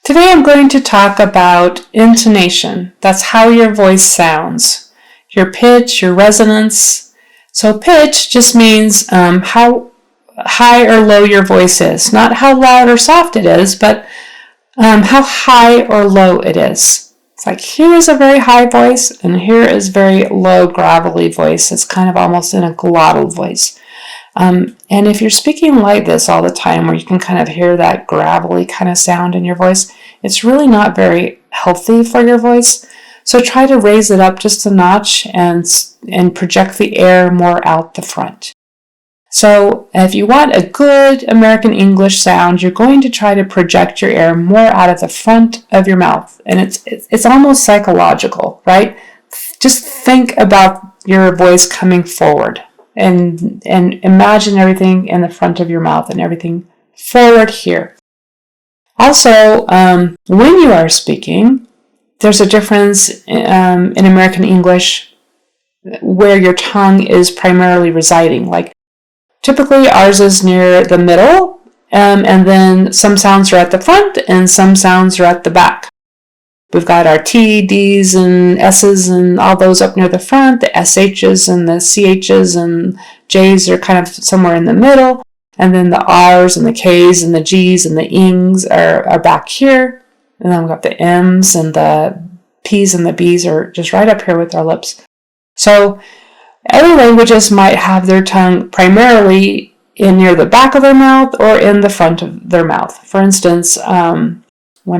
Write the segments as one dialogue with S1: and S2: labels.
S1: Today I'm going to talk about intonation. That's how your voice sounds. Your pitch, your resonance. So pitch just means how high or low your voice is. Not how loud or soft it is, but how high or low it is. It's like here is a very high voice and here is very low gravelly voice. It's kind of almost in a glottal voice. And if you're speaking like this all the time, where you can kind of hear that gravelly kind of sound in your voice, it's really not very healthy for your voice. So try to raise it up just a notch and project the air more out the front. So if you want a good American English sound, you're going to try to project your air more out of the front of your mouth. And it's almost psychological, right? Just think about your voice coming forward. And imagine everything in the front of your mouth and everything forward here. Also, when you are speaking, there's a difference in American English where your tongue is primarily residing. Like typically ours is near the middle, and then some sounds are at the front and some sounds are at the back. We've got our T, Ds, and S's and all those up near the front. The SH's and the CH's and J's are kind of somewhere in the middle. And then the R's and the K's and the G's and the ings are back here. And then we've got the M's and the P's and the B's are just right up here with our lips. So other languages might have their tongue primarily in near the back of their mouth or in the front of their mouth. For instance, when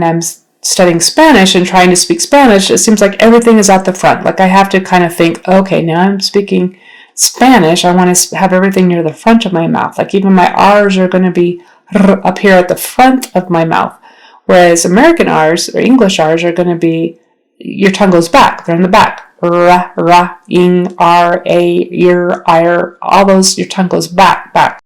S1: I'm studying Spanish and trying to speak Spanish, it seems like everything is at the front. Like I have to kind of think, okay, now I'm speaking Spanish. I want to have everything near the front of my mouth. Like even my R's are going to be up here at the front of my mouth. Whereas American R's or English R's are going to be, your tongue goes back. They're in the back. R, ra, ing, r, a, ir, ir, all those, your tongue goes back.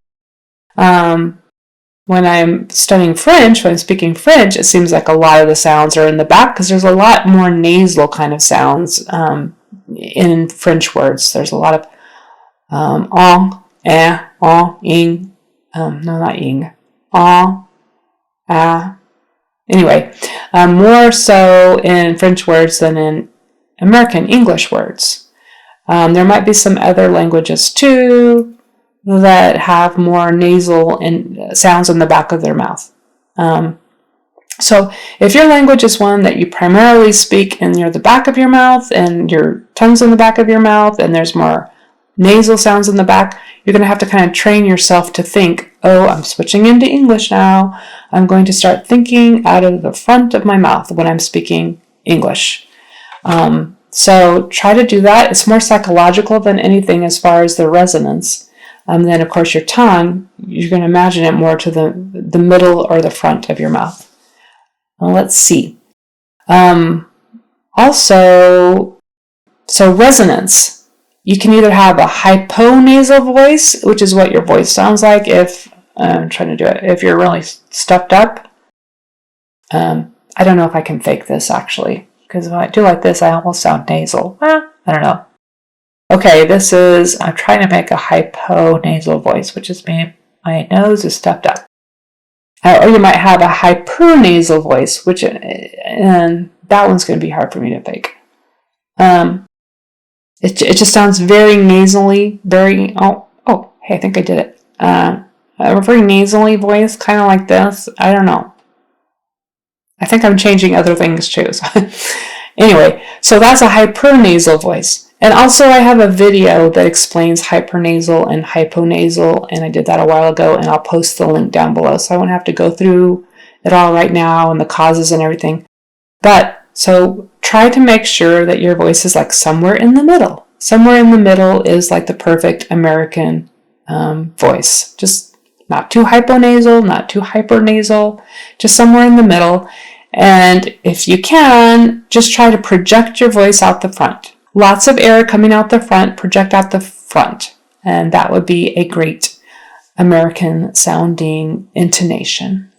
S1: When I'm studying French, when I'm speaking French, it seems like a lot of the sounds are in the back because there's a lot more nasal kind of sounds in French words. There's a lot of on, ing, no, not ing, on, Anyway, more so in French words than in American English words. There might be some other languages too that have more nasal sounds in the back of their mouth. So if your language is one that you primarily speak near the back of your mouth and your tongue's in the back of your mouth and there's more nasal sounds in the back, you're going to have to kind of train yourself to think, oh, I'm switching into English now. I'm going to start thinking out of the front of my mouth when I'm speaking English. So try to do that. It's more psychological than anything as far as the resonance. Then, of course, your tongue, you're going to imagine it more to the middle or the front of your mouth. Well, let's see. Also, so resonance. You can either have a hyponasal voice, which is what your voice sounds like if, I'm trying to do it, if you're really stuffed up. I don't know if I can fake this, actually, because if I do like this, I almost sound nasal. I don't know. Okay, I'm trying to make a hyponasal voice, which is my nose is stuffed up. Or you might have a hypernasal voice, and that one's going to be hard for me to fake. It just sounds very nasally, hey, I think I did it. A very nasally voice, kind of like this. I don't know. I think I'm changing other things too. Anyway, so that's a hypernasal voice. And also I have a video that explains hypernasal and hyponasal, and I did that a while ago, and I'll post the link down below, so I won't have to go through it all right now and the causes and everything. But, so try to make sure that your voice is like somewhere in the middle. Somewhere in the middle is like the perfect American voice. Just not too hyponasal, not too hypernasal, just somewhere in the middle. And if you can, just try to project your voice out the front. Lots of air coming out the front, project out the front. And that would be a great American sounding intonation.